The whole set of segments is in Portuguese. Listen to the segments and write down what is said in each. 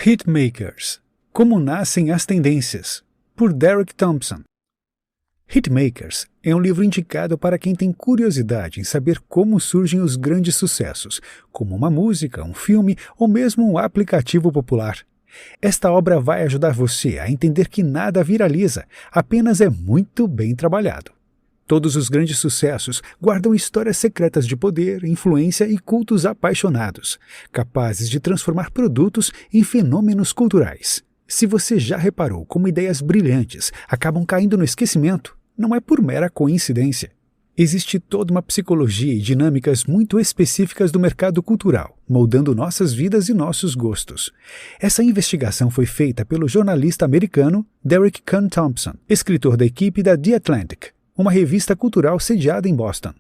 Hitmakers. Como nascem as tendências, por Derek Thompson. Hitmakers é um livro indicado para quem tem curiosidade em saber como surgem os grandes sucessos, como uma música, um filme ou mesmo um aplicativo popular. Esta obra vai ajudar você a entender que nada viraliza, apenas é muito bem trabalhado. Todos os grandes sucessos guardam histórias secretas de poder, influência e cultos apaixonados, capazes de transformar produtos em fenômenos culturais. Se você já reparou como ideias brilhantes acabam caindo no esquecimento, não é por mera coincidência. Existe toda uma psicologia e dinâmicas muito específicas do mercado cultural, moldando nossas vidas e nossos gostos. Essa investigação foi feita pelo jornalista americano Derek Thompson, escritor da equipe da The Atlantic, uma revista cultural sediada em Boston.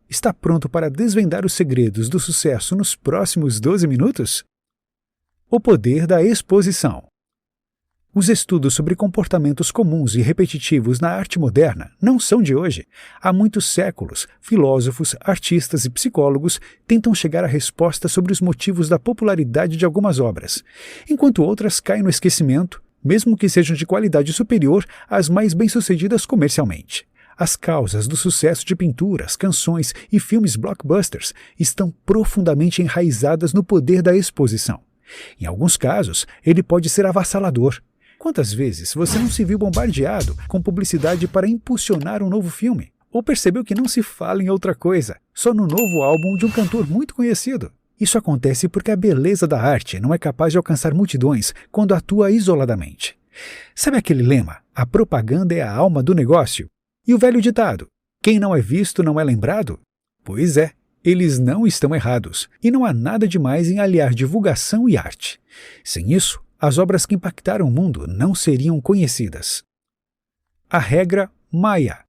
Está pronto para desvendar os segredos do sucesso nos próximos 12 minutos? O poder da exposição. Os estudos sobre comportamentos comuns e repetitivos na arte moderna não são de hoje. Há muitos séculos, filósofos, artistas e psicólogos tentam chegar a respostas sobre os motivos da popularidade de algumas obras, enquanto outras caem no esquecimento, mesmo que sejam de qualidade superior às mais bem-sucedidas comercialmente. As causas do sucesso de pinturas, canções e filmes blockbusters estão profundamente enraizadas no poder da exposição. Em alguns casos, ele pode ser avassalador. Quantas vezes você não se viu bombardeado com publicidade para impulsionar um novo filme? Ou percebeu que não se fala em outra coisa, só no novo álbum de um cantor muito conhecido? Isso acontece porque a beleza da arte não é capaz de alcançar multidões quando atua isoladamente. Sabe aquele lema, a propaganda é a alma do negócio? E o velho ditado, quem não é visto não é lembrado? Pois é, eles não estão errados, e não há nada demais em aliar divulgação e arte. Sem isso, as obras que impactaram o mundo não seriam conhecidas. A regra Maia.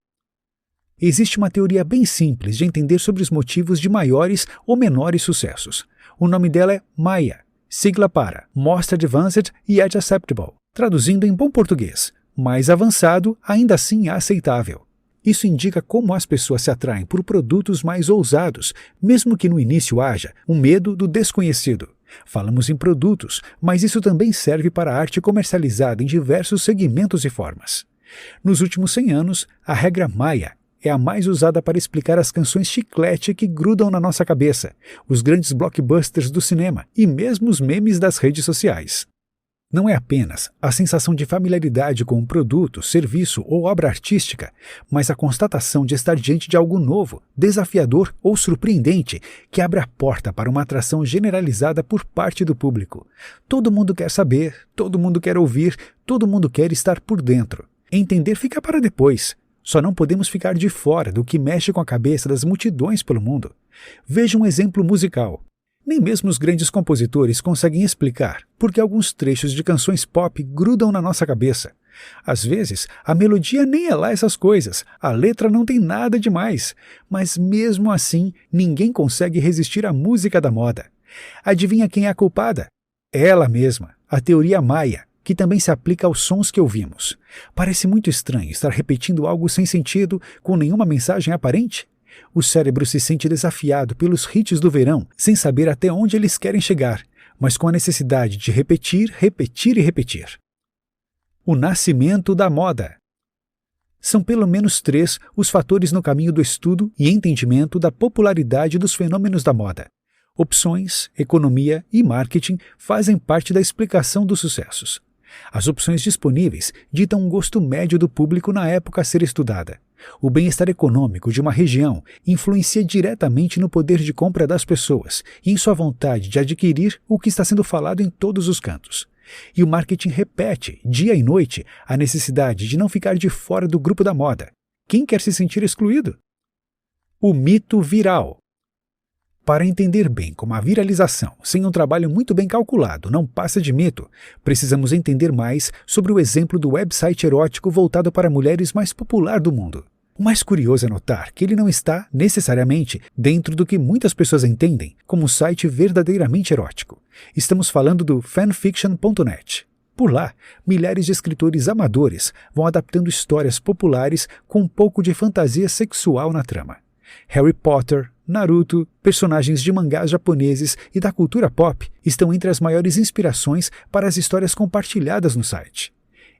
Existe uma teoria bem simples de entender sobre os motivos de maiores ou menores sucessos. O nome dela é Maia, sigla para Most Advanced Yet Acceptable, traduzindo em bom português, mais avançado, ainda assim aceitável. Isso indica como as pessoas se atraem por produtos mais ousados, mesmo que no início haja um medo do desconhecido. Falamos em produtos, mas isso também serve para a arte comercializada em diversos segmentos e formas. Nos últimos 100 anos, a regra Maia é a mais usada para explicar as canções chiclete que grudam na nossa cabeça, os grandes blockbusters do cinema e mesmo os memes das redes sociais. Não é apenas a sensação de familiaridade com um produto, serviço ou obra artística, mas a constatação de estar diante de algo novo, desafiador ou surpreendente que abre a porta para uma atração generalizada por parte do público. Todo mundo quer saber, todo mundo quer ouvir, todo mundo quer estar por dentro. Entender fica para depois. Só não podemos ficar de fora do que mexe com a cabeça das multidões pelo mundo. Veja um exemplo musical. Nem mesmo os grandes compositores conseguem explicar por que alguns trechos de canções pop grudam na nossa cabeça. Às vezes, a melodia nem é lá essas coisas, a letra não tem nada demais, mas mesmo assim, ninguém consegue resistir à música da moda. Adivinha quem é a culpada? Ela mesma, a teoria Maia, que também se aplica aos sons que ouvimos. Parece muito estranho estar repetindo algo sem sentido, com nenhuma mensagem aparente? O cérebro se sente desafiado pelos hits do verão, sem saber até onde eles querem chegar, mas com a necessidade de repetir, repetir e repetir. O nascimento da moda. São pelo menos 3 os fatores no caminho do estudo e entendimento da popularidade dos fenômenos da moda. Opções, economia e marketing fazem parte da explicação dos sucessos. As opções disponíveis ditam um gosto médio do público na época a ser estudada. O bem-estar econômico de uma região influencia diretamente no poder de compra das pessoas e em sua vontade de adquirir o que está sendo falado em todos os cantos. E o marketing repete, dia e noite, a necessidade de não ficar de fora do grupo da moda. Quem quer se sentir excluído? O mito viral. Para entender bem como a viralização, sem um trabalho muito bem calculado, não passa de mito, precisamos entender mais sobre o exemplo do website erótico voltado para mulheres mais popular do mundo. O mais curioso é notar que ele não está, necessariamente, dentro do que muitas pessoas entendem como um site verdadeiramente erótico. Estamos falando do fanfiction.net. Por lá, milhares de escritores amadores vão adaptando histórias populares com um pouco de fantasia sexual na trama. Harry Potter, Naruto, personagens de mangás japoneses e da cultura pop estão entre as maiores inspirações para as histórias compartilhadas no site.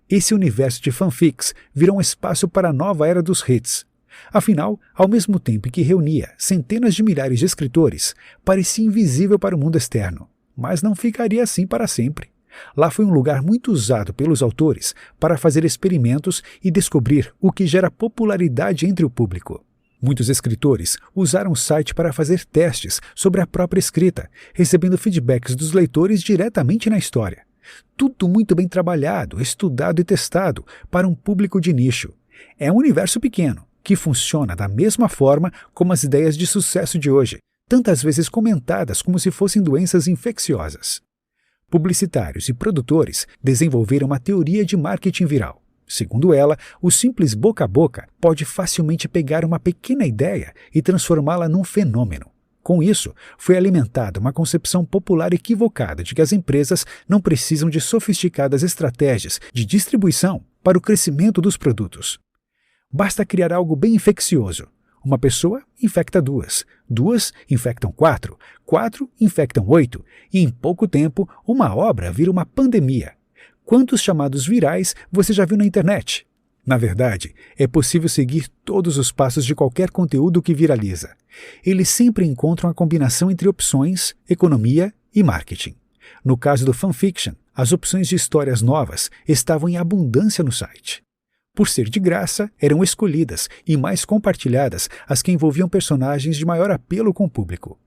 Esse universo de fanfics virou um espaço para a nova era dos hits. Afinal, ao mesmo tempo que reunia centenas de milhares de escritores, parecia invisível para o mundo externo, mas não ficaria assim para sempre. Lá foi um lugar muito usado pelos autores para fazer experimentos e descobrir o que gera popularidade entre o público. Muitos escritores usaram o site para fazer testes sobre a própria escrita, recebendo feedbacks dos leitores diretamente na história. Tudo muito bem trabalhado, estudado e testado para um público de nicho. É um universo pequeno, que funciona da mesma forma como as ideias de sucesso de hoje, tantas vezes comentadas como se fossem doenças infecciosas. Publicitários e produtores desenvolveram uma teoria de marketing viral. Segundo ela, o simples boca a boca pode facilmente pegar uma pequena ideia e transformá-la num fenômeno. Com isso, foi alimentada uma concepção popular equivocada de que as empresas não precisam de sofisticadas estratégias de distribuição para o crescimento dos produtos. Basta criar algo bem infeccioso. Uma pessoa infecta duas, duas infectam quatro, quatro infectam 8, e em pouco tempo uma obra vira uma pandemia. Quantos chamados virais você já viu na internet? Na verdade, é possível seguir todos os passos de qualquer conteúdo que viraliza. Eles sempre encontram a combinação entre opções, economia e marketing. No caso do fanfiction, as opções de histórias novas estavam em abundância no site. Por ser de graça, eram escolhidas e mais compartilhadas as que envolviam personagens de maior apelo com o público.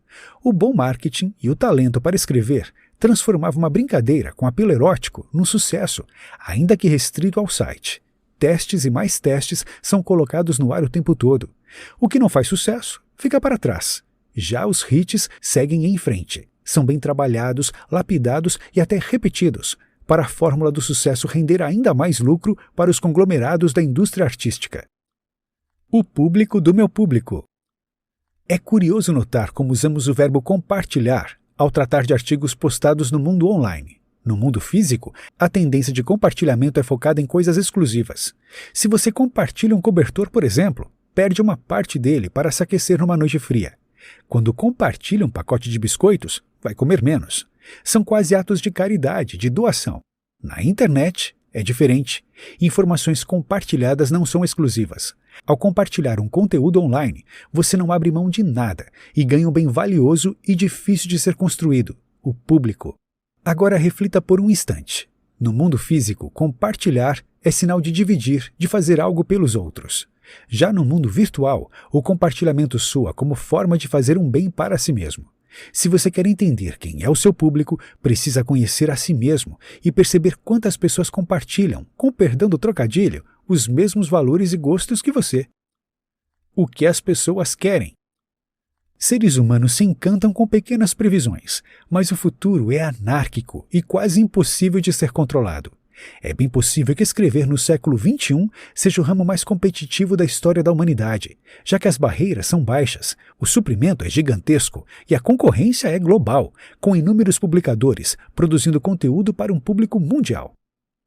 O bom marketing e o talento para escrever transformavam uma brincadeira com apelo erótico num sucesso, ainda que restrito ao site. Testes e mais testes são colocados no ar o tempo todo. O que não faz sucesso fica para trás. Já os hits seguem em frente. São bem trabalhados, lapidados e até repetidos, para a fórmula do sucesso render ainda mais lucro para os conglomerados da indústria artística. O público do meu público. É curioso notar como usamos o verbo compartilhar ao tratar de artigos postados no mundo online. No mundo físico, a tendência de compartilhamento é focada em coisas exclusivas. Se você compartilha um cobertor, por exemplo, perde uma parte dele para se aquecer numa noite fria. Quando compartilha um pacote de biscoitos, vai comer menos. São quase atos de caridade, de doação. Na internet, é diferente. Informações compartilhadas não são exclusivas. Ao compartilhar um conteúdo online, você não abre mão de nada e ganha um bem valioso e difícil de ser construído, o público. Agora reflita por um instante. No mundo físico, compartilhar é sinal de dividir, de fazer algo pelos outros. Já no mundo virtual, o compartilhamento soa como forma de fazer um bem para si mesmo. Se você quer entender quem é o seu público, precisa conhecer a si mesmo e perceber quantas pessoas compartilham, com perdão do trocadilho, os mesmos valores e gostos que você. O que as pessoas querem? Seres humanos se encantam com pequenas previsões, mas o futuro é anárquico e quase impossível de ser controlado. É bem possível que escrever no século XXI seja o ramo mais competitivo da história da humanidade, já que as barreiras são baixas, o suprimento é gigantesco e a concorrência é global, com inúmeros publicadores produzindo conteúdo para um público mundial.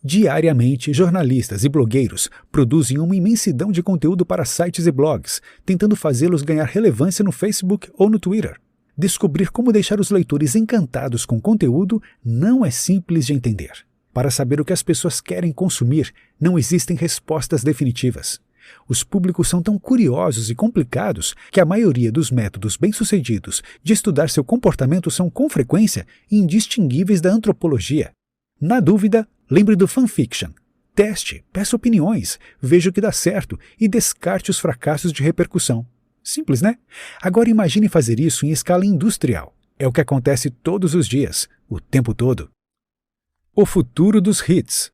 Diariamente, jornalistas e blogueiros produzem uma imensidão de conteúdo para sites e blogs, tentando fazê-los ganhar relevância no Facebook ou no Twitter. Descobrir como deixar os leitores encantados com conteúdo não é simples de entender. Para saber o que as pessoas querem consumir, não existem respostas definitivas. Os públicos são tão curiosos e complicados que a maioria dos métodos bem-sucedidos de estudar seu comportamento são, com frequência, indistinguíveis da antropologia. Na dúvida, lembre do fanfiction. Teste, peça opiniões, veja o que dá certo e descarte os fracassos de repercussão. Simples, né? Agora imagine fazer isso em escala industrial. É o que acontece todos os dias, o tempo todo. O futuro dos hits.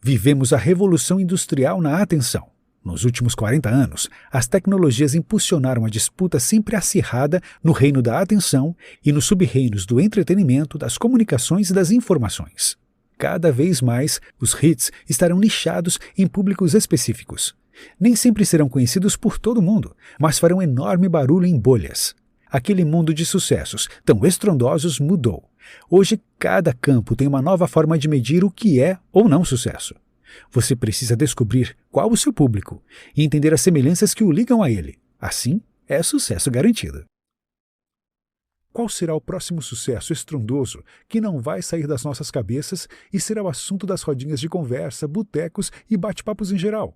Vivemos a revolução industrial na atenção. Nos últimos 40 anos, as tecnologias impulsionaram a disputa sempre acirrada no reino da atenção e nos sub-reinos do entretenimento, das comunicações e das informações. Cada vez mais, os hits estarão nichados em públicos específicos. Nem sempre serão conhecidos por todo mundo, mas farão enorme barulho em bolhas. Aquele mundo de sucessos tão estrondosos mudou. Hoje, cada campo tem uma nova forma de medir o que é ou não sucesso. Você precisa descobrir qual o seu público e entender as semelhanças que o ligam a ele. Assim, é sucesso garantido. Qual será o próximo sucesso estrondoso que não vai sair das nossas cabeças e será o assunto das rodinhas de conversa, botecos e bate-papos em geral?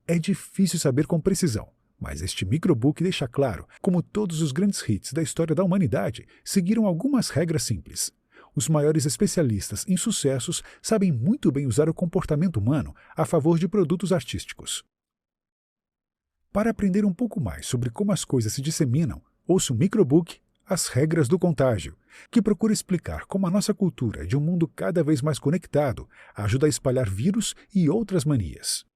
É difícil saber com precisão, mas este microbook deixa claro como todos os grandes hits da história da humanidade seguiram algumas regras simples. Os maiores especialistas em sucessos sabem muito bem usar o comportamento humano a favor de produtos artísticos. Para aprender um pouco mais sobre como as coisas se disseminam, ouça o microbook As Regras do Contágio, que procura explicar como a nossa cultura de um mundo cada vez mais conectado ajuda a espalhar vírus e outras manias.